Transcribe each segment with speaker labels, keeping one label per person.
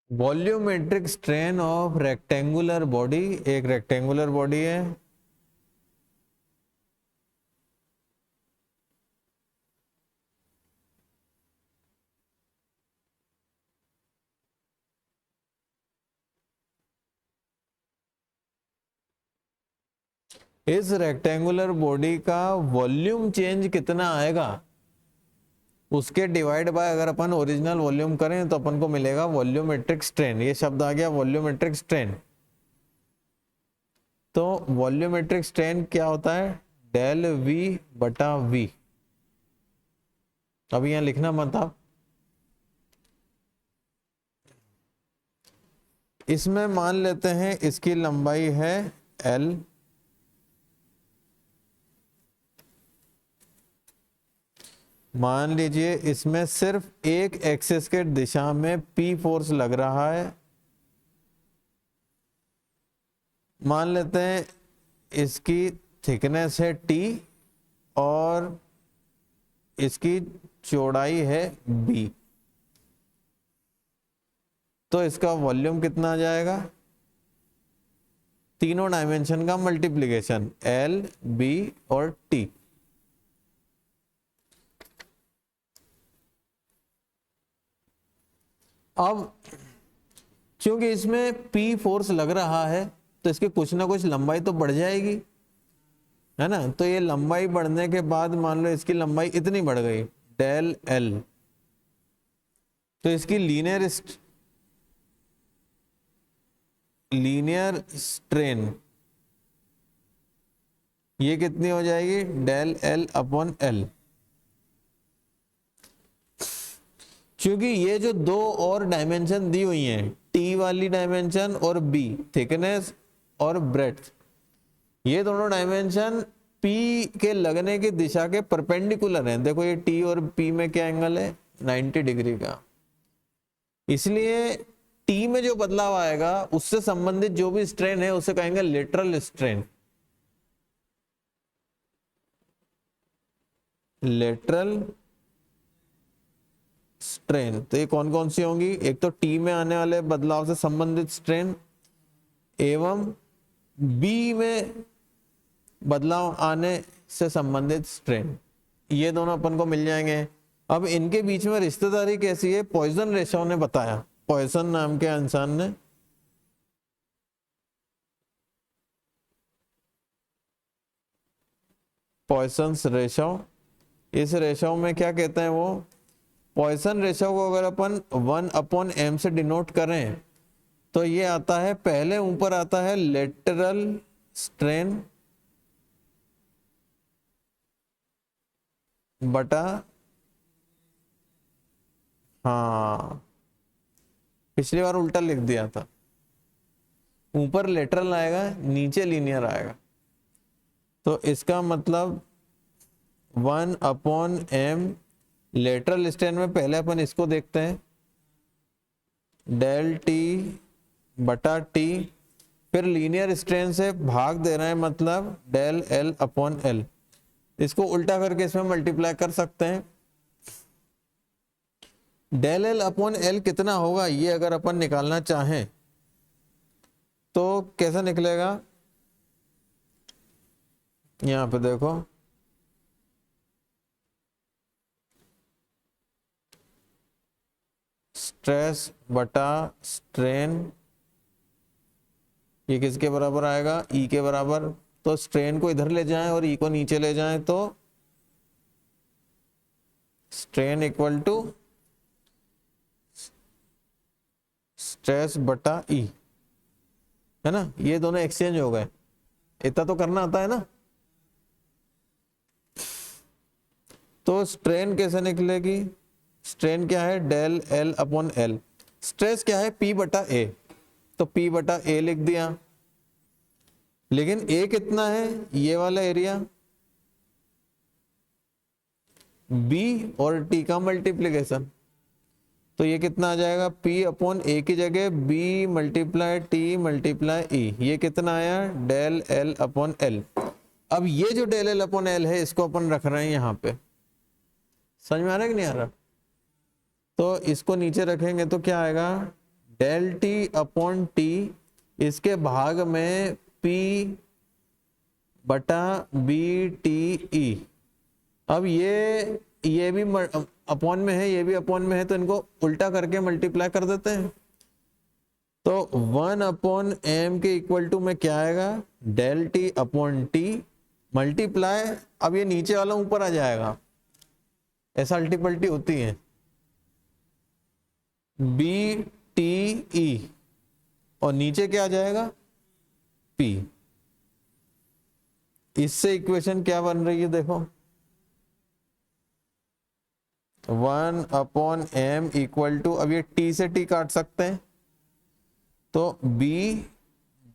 Speaker 1: Volumetric strain of rectangular body, एक rectangular body है, इस रेक्टेंगुलर बॉडी का वॉल्यूम चेंज कितना आएगा उसके डिवाइड बाय अगर अपन ओरिजिनल वॉल्यूम करें तो अपन को मिलेगा वॉल्यूमेट्रिक स्ट्रेन। ये शब्द आ गया वॉल्यूमेट्रिक स्ट्रेन। तो वॉल्यूमेट्रिक स्ट्रेन क्या होता है? डेल वी बटा वी। अब यहां लिखना मत आप, इसमें मान लेते हैं इसकी लंबाई है एल, मान लीजिए इसमें सिर्फ एक एक्सिस के दिशा में पी फोर्स लग रहा है। मान लेते हैं इसकी थिकनेस है टी और इसकी चौड़ाई है बी, तो इसका वॉल्यूम कितना आ जाएगा? तीनों डायमेंशन का मल्टीप्लिकेशन एल, बी और टी। अब क्योंकि इसमें P फोर्स लग रहा है तो इसकी कुछ ना कुछ लंबाई तो बढ़ जाएगी, है ना। तो ये लंबाई बढ़ने के बाद मान लो इसकी लंबाई इतनी बढ़ गई डेल L, तो इसकी लीनियर स्ट्रेन ये कितनी हो जाएगी? Del L upon L। क्योंकि ये जो दो और डायमेंशन दी हुई हैं, टी वाली डायमेंशन और बी, थिकनेस और ब्रेड्थ, ये दोनों डायमेंशन पी के लगने की दिशा के परपेंडिकुलर हैं। देखो ये टी और पी में क्या एंगल है? 90 डिग्री का। इसलिए टी में जो बदलाव आएगा उससे संबंधित जो भी स्ट्रेन है उसे कहेंगे लेटरल स्ट्रेन। लेटरल स्ट्रेन तो ये कौन कौन सी होंगी? एक तो टी में आने वाले बदलाव से संबंधित स्ट्रेन एवं बी में बदलाव आने से संबंधित स्ट्रेन, ये दोनों अपन को मिल जाएंगे। अब इनके बीच में रिश्तेदारी कैसी है? पॉइसन रेशो ने बताया, पॉइसन नाम के इंसान ने। पॉइसन्स रेशो, इस रेशो में क्या कहते हैं वो? पॉइसन रेशो को अगर अपन 1/m से डिनोट करें तो ये आता है, पहले ऊपर आता है लेटरल स्ट्रेन बटा, हाँ पिछली बार उल्टा लिख दिया था, ऊपर लेटरल आएगा नीचे लीनियर आएगा। तो इसका मतलब 1/m लेटरल स्ट्रेन में पहले अपन इसको देखते हैं, डेल टी बटा टी, फिर लीनियर स्ट्रेन से भाग दे रहे हैं मतलब डेल एल अपॉन एल। इसको उल्टा करके इसमें मल्टीप्लाई कर सकते हैं। डेल एल अपॉन एल कितना होगा ये अगर अपन निकालना चाहें तो कैसा निकलेगा? यहां पे देखो, स्ट्रेस बटा स्ट्रेन, ये किसके बराबर आएगा? ई के बराबर। तो स्ट्रेन को इधर ले जाएं और ई को नीचे ले जाएं तो स्ट्रेन इक्वल टू स्ट्रेस बटा ई, है ना। ये दोनों एक्सचेंज हो गए, इतना तो करना आता है ना। तो स्ट्रेन कैसे निकलेगी? स्ट्रेन क्या है? Del L upon L. Stress क्या है? पी बटा ए, तो पी बटा ए लिख दिया। लेकिन ए कितना है? ये वाला एरिया, बी और टी का मल्टीप्लीकेशन, तो ये कितना आ जाएगा? पी अपॉन ए की जगह B multiply T multiply E, ये कितना आया? Del L upon L. अब ये जो डेल एल अपॉन एल है इसको अपन रख रहे हैं यहां पे, समझ में आ रहा है कि नहीं आ रहा? तो इसको नीचे रखेंगे तो क्या आएगा? डेल टी अपॉन टी, इसके भाग में P बटा बी टी ई। अब ये भी अपॉन में है, ये भी अपॉन में है, तो इनको उल्टा करके मल्टीप्लाई कर देते हैं। तो 1 अपॉन एम के इक्वल टू में क्या आएगा, del T upon T multiply, अब ये नीचे वाला ऊपर आ जाएगा, ऐसा अल्टी पल्टी होती है, बी टी ई, और नीचे क्या आ जाएगा, पी। इससे इक्वेशन क्या बन रही है देखो, 1 अपॉन एम इक्वल टू, अब ये टी से टी काट सकते हैं, तो B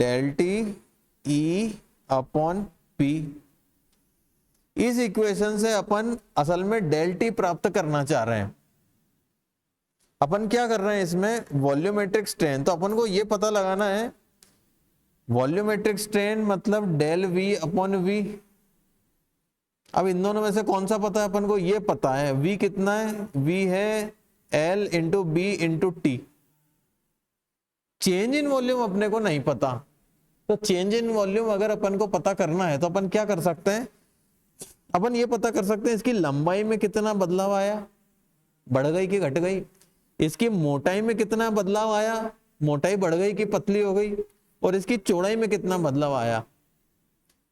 Speaker 1: del T E upon P. इस इक्वेशन से अपन असल में डेल टी प्राप्त करना चाह रहे हैं। अपन क्या कर रहे हैं इसमें, वॉल्यूमेट्रिक स्ट्रेन, तो अपन को ये पता लगाना है वॉल्यूमेट्रिक स्ट्रेन मतलब डेल वी अपॉन वी। अब इन दोनों में से कौन सा पता है अपन को, ये पता है v कितना है, v है L into B into T. Change in volume अपने को नहीं पता, तो चेंज इन वॉल्यूम अगर अपन को पता करना है तो अपन क्या कर सकते हैं, अपन ये पता कर सकते हैं इसकी लंबाई में कितना बदलाव आया, बढ़ गई कि घट गई, इसकी मोटाई में कितना बदलाव आया, मोटाई बढ़ गई कि पतली हो गई, और इसकी चौड़ाई में कितना बदलाव आया।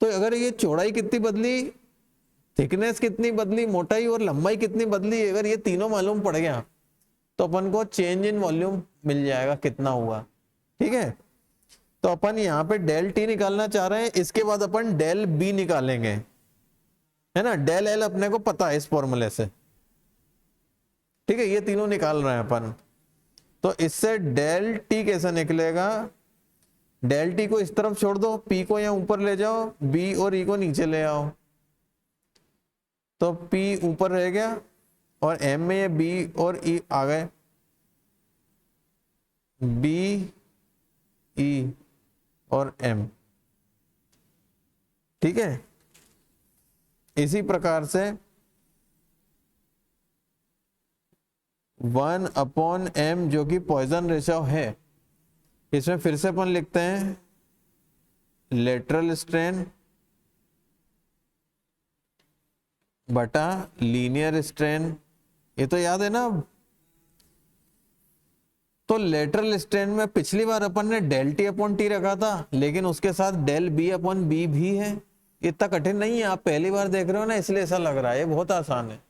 Speaker 1: तो अगर ये चौड़ाई कितनी बदली, थिकनेस कितनी बदली, मोटाई और लंबाई कितनी बदली, अगर ये तीनों मालूम पड़ गया तो अपन को चेंज इन वॉल्यूम मिल जाएगा कितना हुआ। ठीक है, तो अपन यहाँ पे डेल टी निकालना चाह रहे हैं, इसके बाद अपन डेल बी निकालेंगे, है ना। डेल एल अपने को पता है इस फॉर्मूले से, ठीक है, ये तीनों निकाल रहे हैं अपन। तो इससे डेल टी कैसे निकलेगा, डेल टी को इस तरफ छोड़ दो, पी को यहाँ ऊपर ले जाओ, बी और ई को नीचे ले आओ, तो P ऊपर रह गया और M में ये B और E आ गए, B E और M। ठीक है, इसी प्रकार से 1 अपॉन M जो कि पॉइजन रेशो है, इसमें फिर से अपन लिखते हैं लेटरल स्ट्रेन बटा लीनियर स्ट्रेन, ये तो याद है ना। तो लेटरल स्ट्रेन में पिछली बार अपन ने डेल टी अपॉन टी रखा था, लेकिन उसके साथ डेल बी अपॉन बी भी है। इतना कठिन नहीं है, आप पहली बार देख रहे हो ना इसलिए ऐसा लग रहा है, ये बहुत आसान है।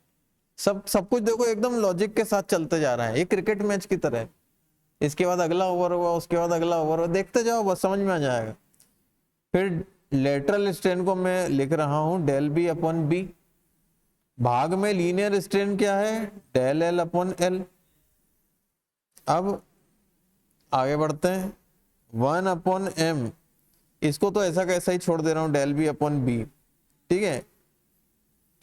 Speaker 1: सब कुछ देखो एकदम लॉजिक के साथ चलते जा रहा है, ये क्रिकेट मैच की तरह। इसके बाद अगला ओवर हुआ, उसके बाद अगला ओवर हुआ, देखते जाओ बस समझ में आ जाएगा। फिर लेटरल स्ट्रेन को मैं लिख रहा हूं डेल बी अपॉन बी, भाग में लीनियर स्ट्रेन क्या है, डेल एल अपॉन एल। अब आगे बढ़ते हैं, 1 अपॉन एम, इसको तो ऐसा कैसा ही छोड़ दे रहा हूं, डेल बी अपॉन बी। ठीक है,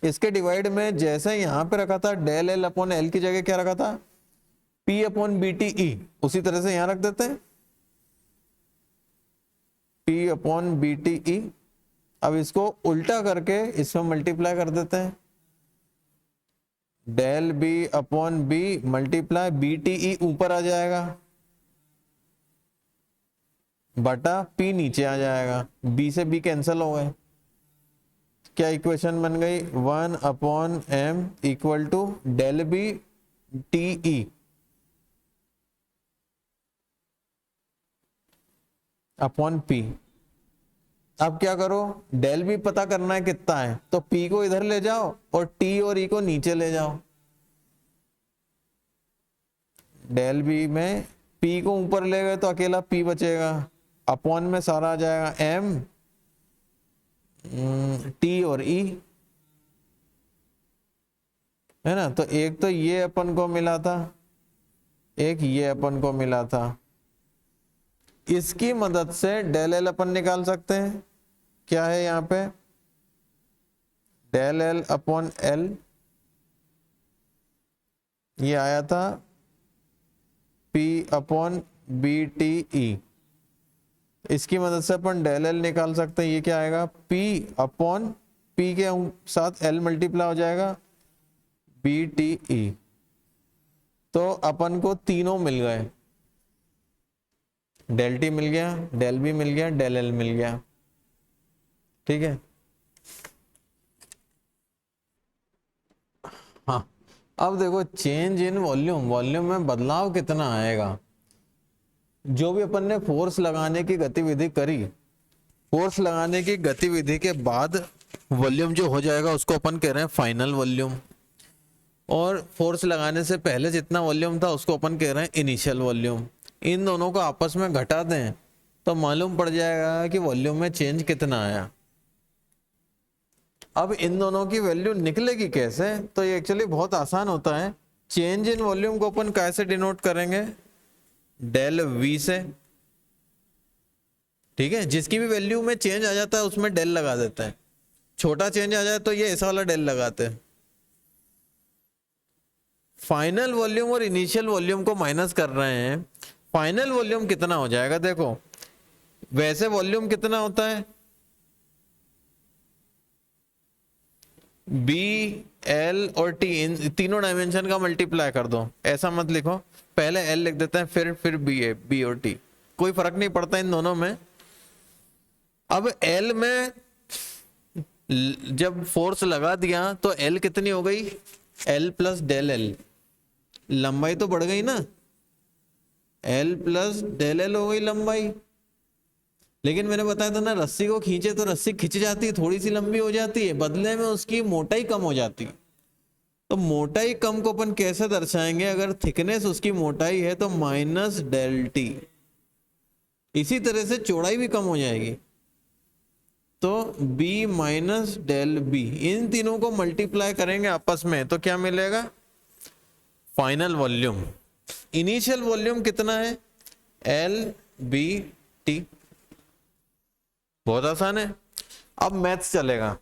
Speaker 1: इसके डिवाइड में जैसे यहां पे रखा था डेल एल अपॉन एल की जगह क्या रखा था, P upon B T E, उसी तरह से यहां रख देते हैं P upon B T E. अब इसको उल्टा करके इसमें मल्टीप्लाई कर देते हैं, del B upon B multiply B T E ऊपर आ जाएगा बटा पी नीचे आ जाएगा, बी से बी कैंसिल हो गए। क्या इक्वेशन बन गई, 1 upon M equal to del B T E upon P. अब क्या करो, डेल बी पता करना है कितना है, तो पी को इधर ले जाओ और टी और ई को नीचे ले जाओ। डेल बी में पी को ऊपर ले गए तो अकेला पी बचेगा, अपॉन में सारा आ जाएगा एम टी और ई, है ना। तो एक तो ये अपन को मिला था, एक ये अपन को मिला था, इसकी मदद से डेल एल अपन निकाल सकते हैं। क्या है यहाँ पे, डेल एल अपॉन एल, ये आया था P upon B T E, इसकी मदद से अपन डेल एल निकाल सकते हैं। ये क्या आएगा, P अपॉन P के साथ L मल्टीप्लाई हो जाएगा बी टी ई। तो अपन को तीनों मिल गए, डेल टी मिल गया, डेल बी मिल गया, डेल एल मिल गया। ठीक है, हाँ अब देखो चेंज इन वॉल्यूम, वॉल्यूम में बदलाव कितना आएगा। जो भी अपन ने फोर्स लगाने की गतिविधि करी, फोर्स लगाने की गतिविधि के बाद वॉल्यूम जो हो जाएगा उसको अपन कह रहे हैं फाइनल वॉल्यूम, और फोर्स लगाने से पहले जितना वॉल्यूम था उसको अपन कह रहे हैं इनिशियल वॉल्यूम। इन दोनों को आपस में घटा दें तो मालूम पड़ जाएगा कि वॉल्यूम में चेंज कितना आया। अब इन दोनों की वैल्यू निकलेगी कैसे, तो ये एक्चुअली बहुत आसान होता है। चेंज इन वॉल्यूम को अपन कैसे डिनोट करेंगे, डेल वी से। ठीक है, जिसकी भी वैल्यू में चेंज आ जाता है उसमें डेल लगा देते हैं, छोटा चेंज आ जाए तो ये ऐसा वाला डेल लगाते हैं। फाइनल वॉल्यूम और इनिशियल वॉल्यूम को माइनस कर रहे हैं, फाइनल वॉल्यूम कितना हो जाएगा। देखो वैसे वॉल्यूम कितना होता है, बी एल और टी, इन तीनों डायमेंशन का मल्टीप्लाई कर दो। ऐसा मत लिखो, पहले एल लिख देते हैं फिर बी ए, बी और टी, कोई फर्क नहीं पड़ता इन दोनों में। अब एल में जब फोर्स लगा दिया तो एल कितनी हो गई, एल प्लस डेल एल, लंबाई तो बढ़ गई ना, एल प्लस डेल एल हो गई लंबाई। लेकिन मैंने बताया था ना, रस्सी को खींचे तो रस्सी खिंच जाती है, थोड़ी सी लंबी हो जाती है, बदले में उसकी मोटाई कम हो जाती है। तो मोटाई कम को अपन कैसे दर्शाएंगे, अगर थिकनेस उसकी मोटाई है तो माइनस डेल टी। इसी तरह से चौड़ाई भी कम हो जाएगी, तो b माइनस डेल बी, इन तीनों को मल्टीप्लाई करेंगे आपस में तो क्या मिलेगा, फाइनल वॉल्यूम। इनिशियल वॉल्यूम कितना है, एल बी टी, बहुत आसान है। अब मैथ्स चलेगा,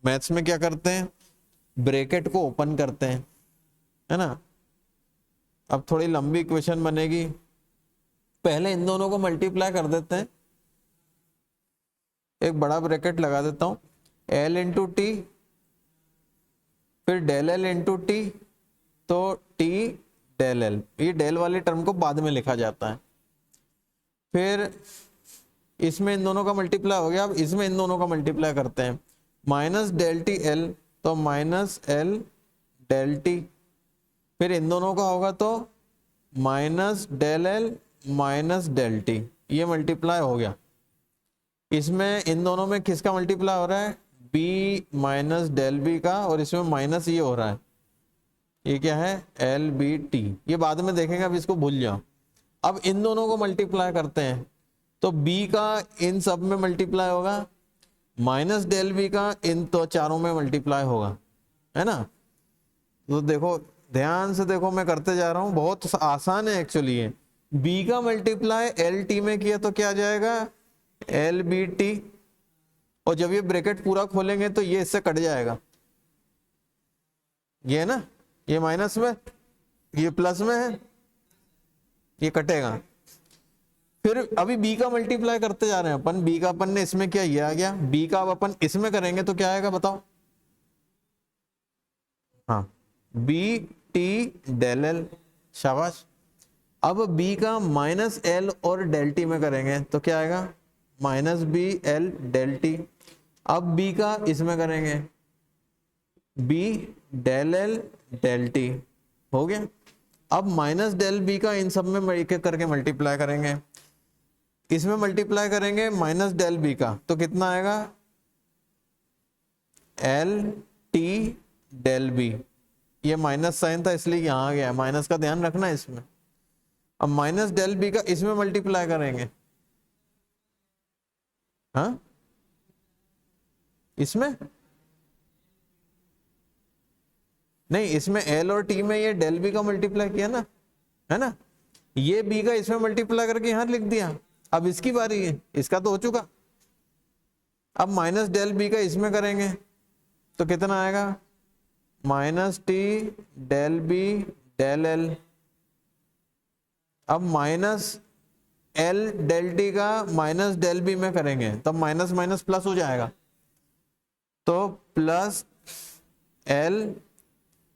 Speaker 1: मैथ्स में क्या करते हैं, ब्रैकेट को ओपन करते हैं, है ना। अब थोड़ी लंबी इक्वेशन बनेगी, पहले इन दोनों को मल्टीप्लाई कर देते हैं, एक बड़ा ब्रैकेट लगा देता हूं, एल इंटू टी, फिर डेल एल इंटू टी, तो टी डेल एल, ये डेल वाली टर्म को बाद में लिखा जाता है। फिर इसमें इन दोनों का मल्टीप्लाई हो गया, अब इसमें इन दोनों का मल्टीप्लाई करते हैं, माइनस डेल टी एल, तो माइनस एल डेल टी, फिर इन दोनों का होगा तो minus del L minus del T, ये मल्टीप्लाई हो गया। इसमें इन दोनों में किसका मल्टीप्लाई हो रहा है, b माइनस डेल बी का, और इसमें माइनस ये हो रहा है, ये क्या है, एल बी टी, ये बाद में देखेंगे, अब इसको भूल जाओ। अब इन दोनों को मल्टीप्लाई करते हैं तो b का इन सब में मल्टीप्लाई होगा, माइनस डेल बी का इन तो चारों में मल्टीप्लाई होगा, है ना। तो देखो ध्यान से देखो, मैं करते जा रहा हूं, बहुत आसान है एक्चुअली ये। b का मल्टीप्लाई एल टी में किया तो क्या आ जाएगा, एल बी टी, और जब ये ब्रैकेट पूरा खोलेंगे तो ये इससे कट जाएगा, ये है ना, ये माइनस में, ये प्लस में है, ये कटेगा। फिर अभी b का मल्टीप्लाई करते जा रहे हैं अपन, b का अपन ने इसमें किया, ये आ गया, b का अब अपन इसमें करेंगे तो क्या आएगा बताओ, हाँ बी टी डेल एल, शाबाश। अब b का माइनस एल और डेल टी में करेंगे तो क्या आएगा, minus B L del T. अब b का इसमें करेंगे, b del L del T, हो गया। अब माइनस डेल बी का इन सब में एक एक करके मल्टीप्लाई करेंगे, इसमें मल्टीप्लाई करेंगे माइनस डेल बी का, तो कितना आएगा, एल टी डेल बी, ये माइनस साइन था इसलिए यहां आ गया, माइनस का ध्यान रखना है इसमें। अब माइनस डेल बी का इसमें मल्टीप्लाई करेंगे, हाँ इसमें नहीं, इसमें एल और टी में ये डेल बी का मल्टीप्लाई किया ना, है ना, ये बी का इसमें मल्टीप्लाई करके यहां लिख दिया। अब इसकी बारी है, इसका तो हो चुका, अब माइनस डेल बी का इसमें करेंगे तो कितना आएगा, minus T del B del L. अब माइनस एल डेल टी का माइनस डेल बी में करेंगे तब माइनस माइनस प्लस हो जाएगा, तो प्लस एल,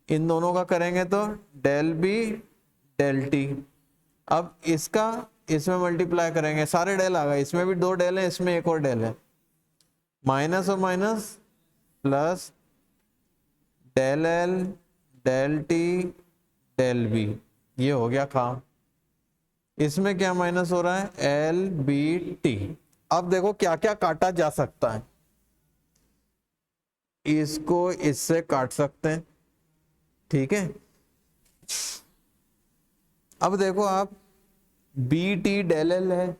Speaker 1: इन दोनों का करेंगे तो डेल बी डेल टी। अब इसका इसमें मल्टीप्लाई करेंगे, सारे डेल आ गए, इसमें भी 2 डेल है, इसमें एक और डेल है, माइनस और minus plus del L del T del B, ये हो गया काम। इसमें क्या माइनस हो रहा है, एल बी टी। अब देखो क्या क्या काटा जा सकता है, इसको इससे काट सकते हैं, ठीक है। अब देखो आप बी टी डेल एल है,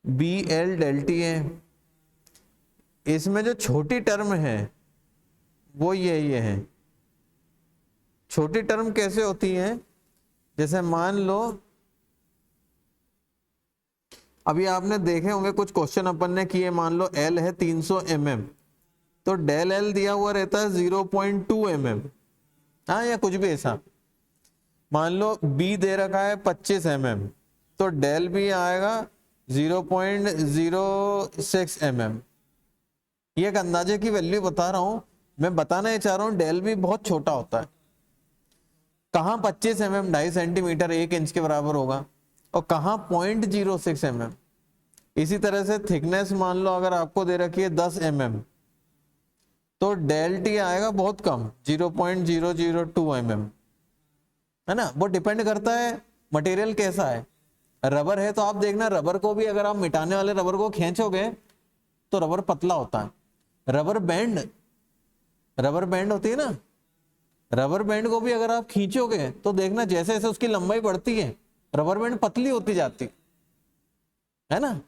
Speaker 1: बी एल डेल टी है, इसमें जो छोटी टर्म है वो ये है। छोटी टर्म कैसे होती है, जैसे मान लो अभी आपने देखे होंगे कुछ क्वेश्चन अपन ने किए, मान लो एल है 300 mm, तो डेल एल दिया हुआ रहता है 0.2 mm, हाँ, या कुछ भी ऐसा। मान लो बी दे रखा है 25 mm, तो डेल बी आएगा 0.06 mm। ये एक अंदाजे की वैल्यू बता रहा हूं, मैं बताना ही चाह रहा हूं डेल बी बहुत छोटा होता है। कहां 25 mm 2.5 सेंटीमीटर 1 इंच के बराबर होगा, और कहां 0.06 mm। इसी तरह से थिकनेस मान लो अगर आपको दे रखी है 10 mm, तो डेल टी आएगा बहुत कम 0.002 mm, है ना। वो डिपेंड करता है मटेरियल कैसा है। रबर है तो आप देखना, रबर को भी अगर आप मिटाने वाले रबर को खींचोगे तो रबर पतला होता है। रबर बैंड होती है ना, रबर बैंड को भी अगर आप खींचोगे तो देखना जैसे जैसे उसकी लंबाई बढ़ती है रबर बैंड पतली होती जाती है ना।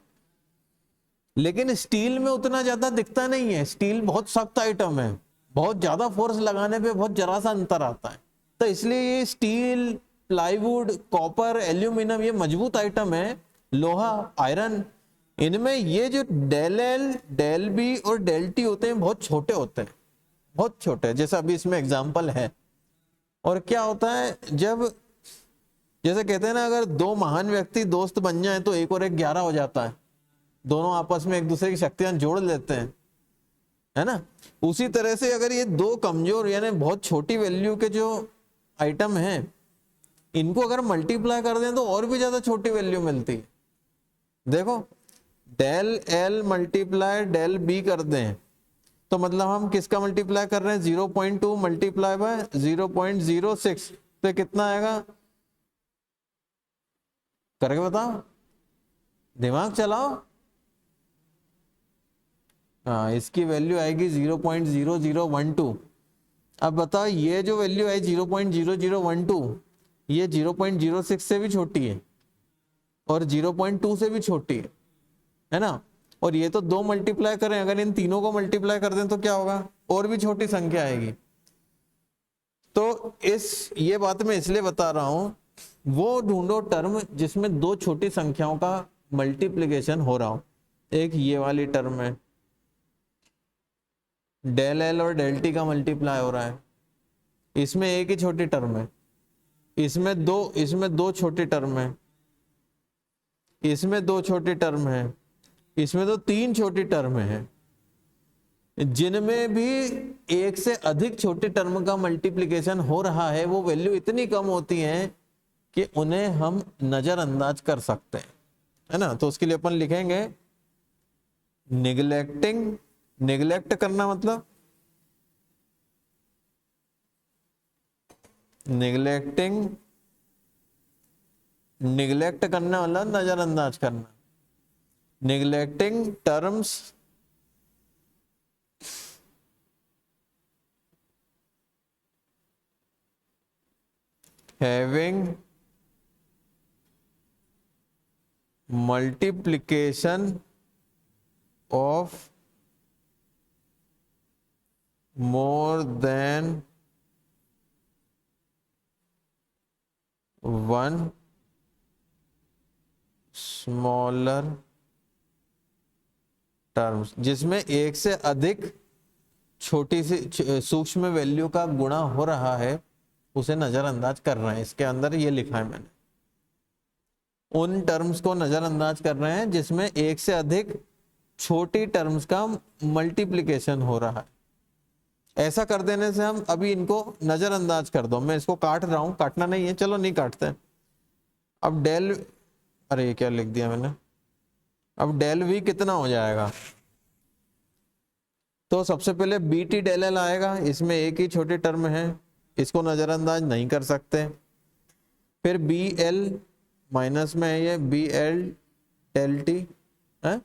Speaker 1: लेकिन स्टील में उतना ज्यादा दिखता नहीं है, स्टील बहुत सख्त आइटम है, बहुत ज्यादा फोर्स लगाने पे बहुत जरा सा अंतर आता है। तो इसलिए ये स्टील, प्लाईवुड, कॉपर, एल्यूमिनियम ये मजबूत आइटम है, लोहा, आयरन, इनमें ये जो डेल एल डेल बी और डेल टी होते हैं बहुत छोटे होते हैं, बहुत छोटे, जैसे अभी इसमें एग्जाम्पल है। और क्या होता है, जब जैसे कहते हैं ना, अगर दो महान व्यक्ति दोस्त बन जाए तो एक और एक 11 हो जाता है, दोनों आपस में एक दूसरे की शक्तियां जोड़ लेते हैं, है ना। उसी तरह से अगर ये दो कमजोर यानी बहुत छोटी वैल्यू के जो आइटम हैं, इनको अगर मल्टीप्लाई कर दें तो और भी ज्यादा छोटी वैल्यू मिलती है। देखो del L multiply del B कर दें तो मतलब हम किसका मल्टीप्लाई कर रहे हैं, 0.2 मल्टीप्लाई बाय 0.06, तो कितना आएगा, करके बताओ, दिमाग चलाओ। हाँ, इसकी वैल्यू आएगी 0.0012। अब बताओ ये जो वैल्यू है 0.0012, ये 0.06 से भी छोटी है और 0.2 से भी छोटी है ना। और ये तो 2 मल्टीप्लाई करें, अगर इन तीनों को मल्टीप्लाई कर दें तो क्या होगा, और भी छोटी संख्या आएगी। तो ये बात मैं इसलिए बता रहा हूं, वो ढूंढो टर्म जिसमें 2 छोटी संख्याओं का मल्टीप्लिकेशन हो रहा हो। एक ये वाली टर्म है, डेल एल और डेल टी का मल्टीप्लाई हो रहा है, इसमें एक ही छोटी टर्म है, इसमें दो छोटी टर्म है, इसमें 2 छोटी टर्म है, इसमें तो 3 छोटी टर्म है। जिनमें भी एक से अधिक छोटी टर्म का मल्टीप्लिकेशन हो रहा है वो वैल्यू इतनी कम होती है कि उन्हें हम नजरअंदाज कर सकते हैं, है ना। तो उसके लिए अपन लिखेंगे निगलेक्टिंग, निगलेक्ट करना मतलब निगलेक्टिंग, निगलेक्ट करना मतलब नजरअंदाज करना, neglecting terms having multiplication of more than 1 smaller terms, जिसमें एक से अधिक छोटी सी सूक्ष्म वैल्यू का गुणा हो रहा है उसे नजरअंदाज कर रहे हैं। इसके अंदर ये लिखा है मैंने, उन टर्म्स को नजरअंदाज कर रहे हैं जिसमें एक से अधिक छोटी टर्म्स का मल्टीप्लिकेशन हो रहा है। ऐसा कर देने से हम अभी इनको नजरअंदाज कर दो, मैं इसको काट रहा हूं, काटना नहीं है, चलो नहीं काटते। अब डेल, अरे ये क्या लिख दिया मैंने, अब डेल वी कितना हो जाएगा, तो सबसे पहले बी टी डेल एल आएगा, इसमें एक ही छोटी टर्म है, इसको नजरअंदाज नहीं कर सकते। फिर बी एल माइनस में है ये बी एल डेल टी है,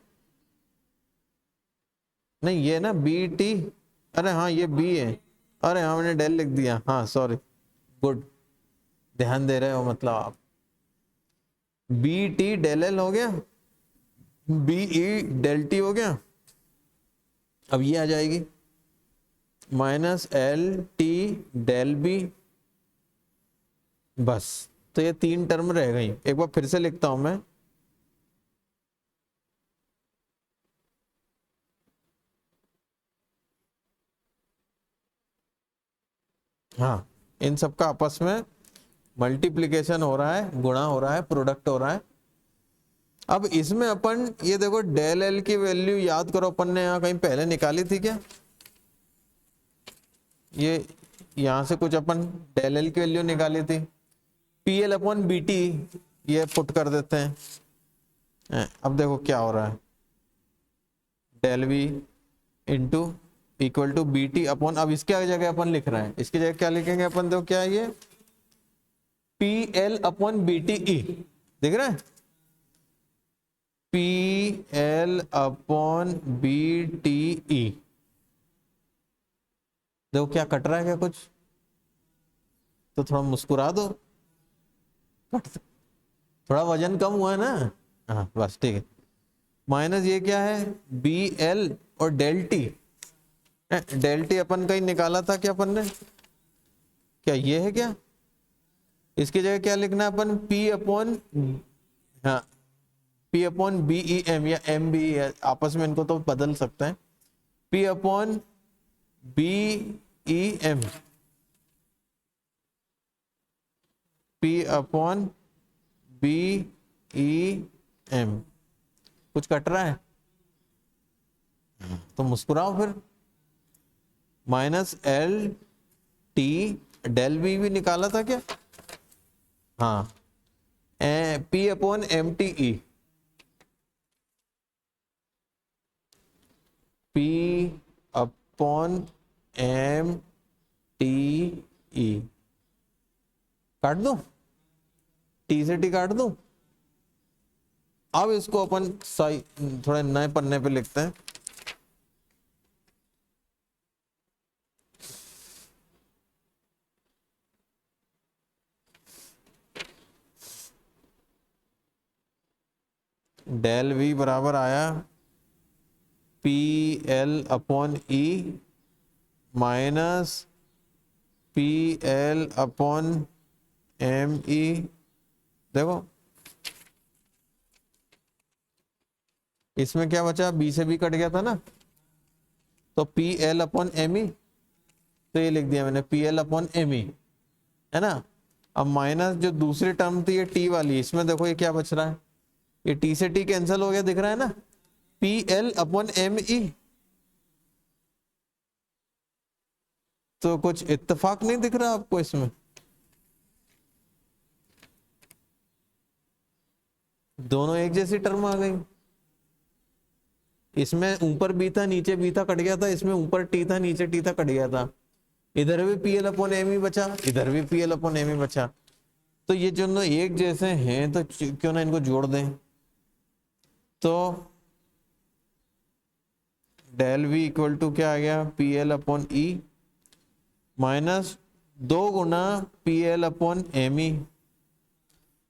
Speaker 1: नहीं ये ना बी टी, अरे हाँ ये बी है, अरे हाँ मैंने डेल लिख दिया, हाँ सॉरी, गुड, ध्यान दे रहे हो मतलब आप। बी टी डेल एल हो गया, बी ई डेल टी हो गया, अब ये आ जाएगी minus L T del B, बस। तो ये तीन टर्म रह गई, एक बार फिर से लिखता हूं मैं, हाँ इन सबका आपस में मल्टीप्लिकेशन हो रहा है, गुणा हो रहा है, प्रोडक्ट हो रहा है। अब इसमें अपन ये देखो डेल एल की वैल्यू याद करो, अपन ने यहाँ कहीं पहले निकाली थी क्या, ये यहां से कुछ अपन डेल एल की वैल्यू निकाली थी, P L upon B T, ये पुट कर देते हैं। अब देखो क्या हो रहा है, del V into equal to B T upon, अब इसके जगह अपन लिख रहे हैं, इसकी जगह क्या लिखेंगे अपन, देखो क्या है ये, P L upon B T E, दिख रहा है, P L upon B T E. देखो क्या कट रहा है क्या कुछ, तो थोड़ा मुस्कुरा दो, थोड़ा वजन कम हुआ है ना, हाँ बस ठीक है। माइनस ये क्या है, बी एल और डेल टी, डेल टी अपन कहीं निकाला था क्या अपन ने, क्या ये है क्या, इसकी जगह क्या लिखना है अपन, पी अपॉन, हाँ P upon B E M या एम बी, आपस में इनको तो बदल सकते हैं, P upon B E M, P upon B E M, कुछ कट रहा है तो मुस्कुराओ फिर, minus L T del B भी निकाला था क्या, हाँ P upon M T E, P upon M T E, काट दो, टी से टी काट दो। अब इसको अपन सही थोड़े नए पन्ने पे लिखते हैं, डेल वी बराबर आया P L upon E minus P L upon M E, देखो इसमें क्या बचा, बी से बी कट गया था ना, तो P L upon M E, तो ये लिख दिया मैंने P L upon M E, है ना। अब माइनस जो दूसरी टर्म थी ये टी वाली, इसमें देखो ये क्या बच रहा है, ये टी से टी कैंसिल हो गया, दिख रहा है ना, P L upon M E, तो कुछ इत्तेफाक नहीं दिख रहा आपको इसमें, दोनों एक जैसी टर्म आ गई, इसमें ऊपर बी था नीचे बी था कट गया था, इसमें ऊपर टी था नीचे टी था कट गया था, इधर भी P L upon M E बचा, इधर भी P L upon M E बचा, तो ये जो ना एक जैसे हैं तो क्यों ना इनको जोड़ दें, तो डेल वी इक्वल टू क्या आ गया, P L upon E minus 2 गुना P L upon M E,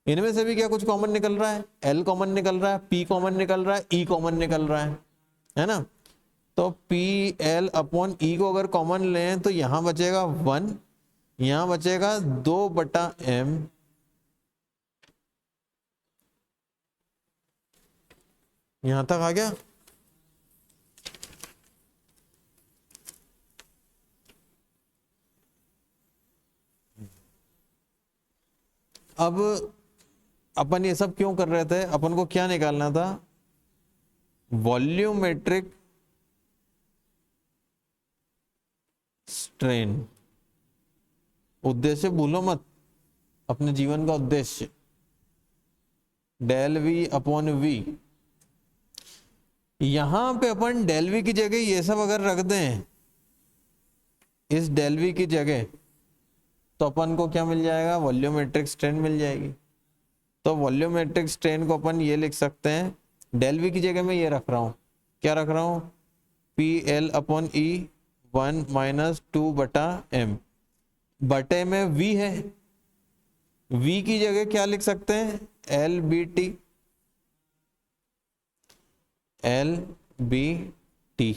Speaker 1: इनमें से भी क्या कुछ कॉमन निकल रहा है, एल कॉमन निकल रहा है, पी कॉमन निकल रहा है, ई कॉमन निकल रहा है ना, तो पी एल अपॉन ई को अगर कॉमन लें तो यहां बचेगा 1, यहां बचेगा 2/m, यहां तक आ गया। अब अपन ये सब क्यों कर रहे थे, अपन को क्या निकालना था, वॉल्यूमेट्रिक स्ट्रेन। उद्देश्य भूलो मत, अपने जीवन का उद्देश्य, डेल वी अपॉन वी। यहां पे अपन डेल वी की जगह ये सब अगर रख दें, इस डेल वी की जगह, तो अपन को क्या मिल जाएगा, वॉल्यूमेट्रिक स्ट्रेन मिल जाएगी। तो वॉल्यूमेट्रिक स्ट्रेन को अपन ये लिख सकते हैं, डेल वी की जगह मैं ये रख रहा हूं, क्या रख रहा हूं, पी एल अपॉन ई 1 माइनस 2 बटा एम, बटे में वी है, वी की जगह क्या लिख सकते हैं, L B T, L B T.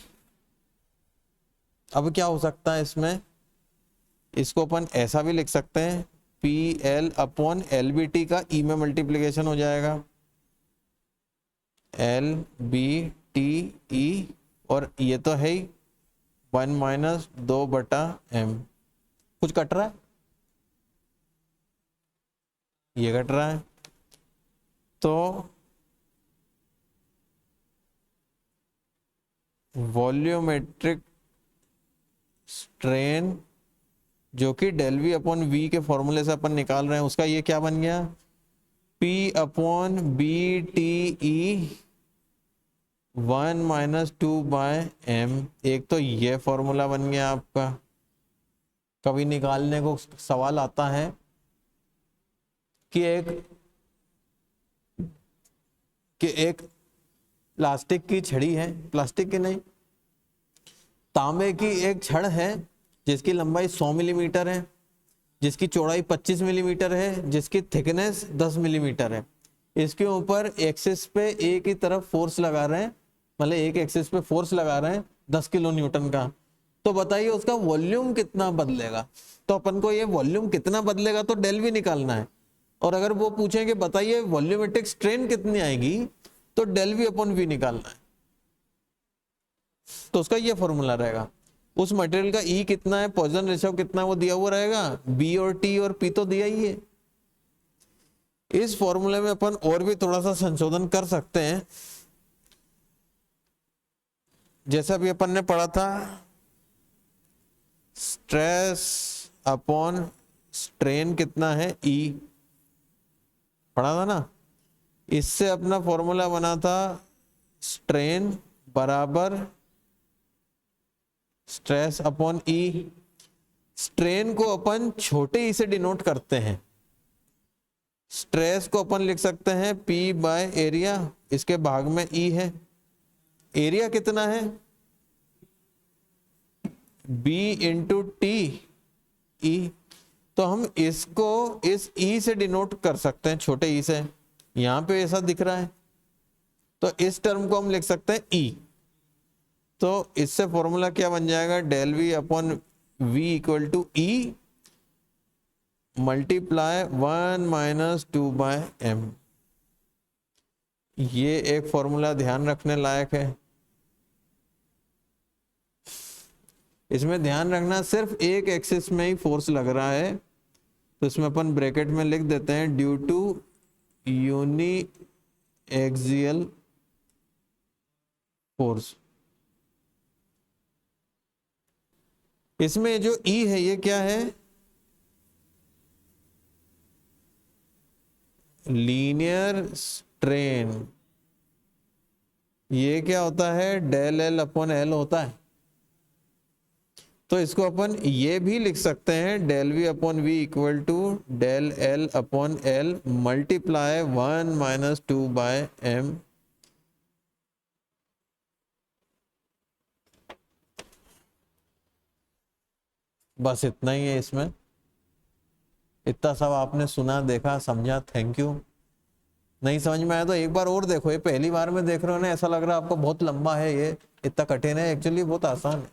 Speaker 1: अब क्या हो सकता है इसमें, इसको अपन ऐसा भी लिख सकते हैं, P L upon L B T का ई में मल्टीप्लीकेशन हो जाएगा, एल बी टी ई, और ये तो है ही 1 माइनस 2 बटा एम। कुछ कट रहा है, ये कट रहा है, तो वॉल्यूमेट्रिक स्ट्रेन जो कि डेल वी अपॉन वी के फॉर्मूले से अपन निकाल रहे हैं, उसका ये क्या बन गया, P upon B T E 1 minus 2 by M. एक तो ये फॉर्मूला बन गया आपका। कभी निकालने को सवाल आता है कि एक प्लास्टिक की छड़ी है, प्लास्टिक की नहीं, तांबे की एक छड़ है जिसकी लंबाई 100 मिलीमीटर है, जिसकी चौड़ाई 25 मिलीमीटर है, जिसकी थिकनेस 10 मिलीमीटर है। इसके ऊपर एक्सिस पे एक ही तरफ फोर्स लगा रहे हैं, मतलब एक एक्सिस पे फोर्स लगा रहे हैं 10 किलो न्यूटन का। तो बताइए उसका वॉल्यूम कितना बदलेगा। तो अपन को ये वॉल्यूम कितना बदलेगा तो डेल वी निकालना है। और अगर वो पूछें कि बताइए वॉल्यूमेट्रिक स्ट्रेन कितनी आएगी, तो डेल वी अपॉन वी निकालना है। तो उसका ये फॉर्मूला रहेगा। उस मटेरियल का ई कितना है, पॉइजन रेशियो कितना है, वो दिया हुआ रहेगा, बी और टी और पी तो दिया ही है। इस फॉर्मूले में अपन और भी थोड़ा सा संशोधन कर सकते हैं। जैसा भी अपन ने पढ़ा था, स्ट्रेस अपॉन स्ट्रेन कितना है, ई पढ़ा था ना। इससे अपना फॉर्मूला बना था स्ट्रेन बराबर स्ट्रेस अपॉन ई। स्ट्रेन को अपन छोटे ई से डिनोट करते हैं, स्ट्रेस को अपन लिख सकते हैं P बाय एरिया, इसके भाग में E है। एरिया कितना है, B इंटू टी ई। तो हम इसको इस E से डिनोट कर सकते हैं, छोटे ई से। यहां पे ऐसा दिख रहा है, तो इस टर्म को हम लिख सकते हैं E। तो इससे फॉर्मूला क्या बन जाएगा, del V upon V equal to E multiply 1 minus 2 by M. ये एक फॉर्मूला ध्यान रखने लायक है। इसमें ध्यान रखना सिर्फ एक एक्सिस में ही फोर्स लग रहा है, तो इसमें अपन ब्रैकेट में लिख देते हैं due to uniaxial force. इसमें जो E है ये क्या है, लीनियर स्ट्रेन। ये क्या होता है, डेल एल अपॉन एल होता है। तो इसको अपन ये भी लिख सकते हैं, del V upon V equal to del L upon L multiply 1 minus 2 by M. बस इतना ही है इसमें। इतना सब आपने सुना, देखा, समझा, थैंक यू। नहीं समझ में आया तो एक बार और देखो। ये पहली बार में देख रहे हो ना, ऐसा लग रहा है आपको बहुत लंबा है, ये इतना कठिन है, एक्चुअली बहुत आसान है।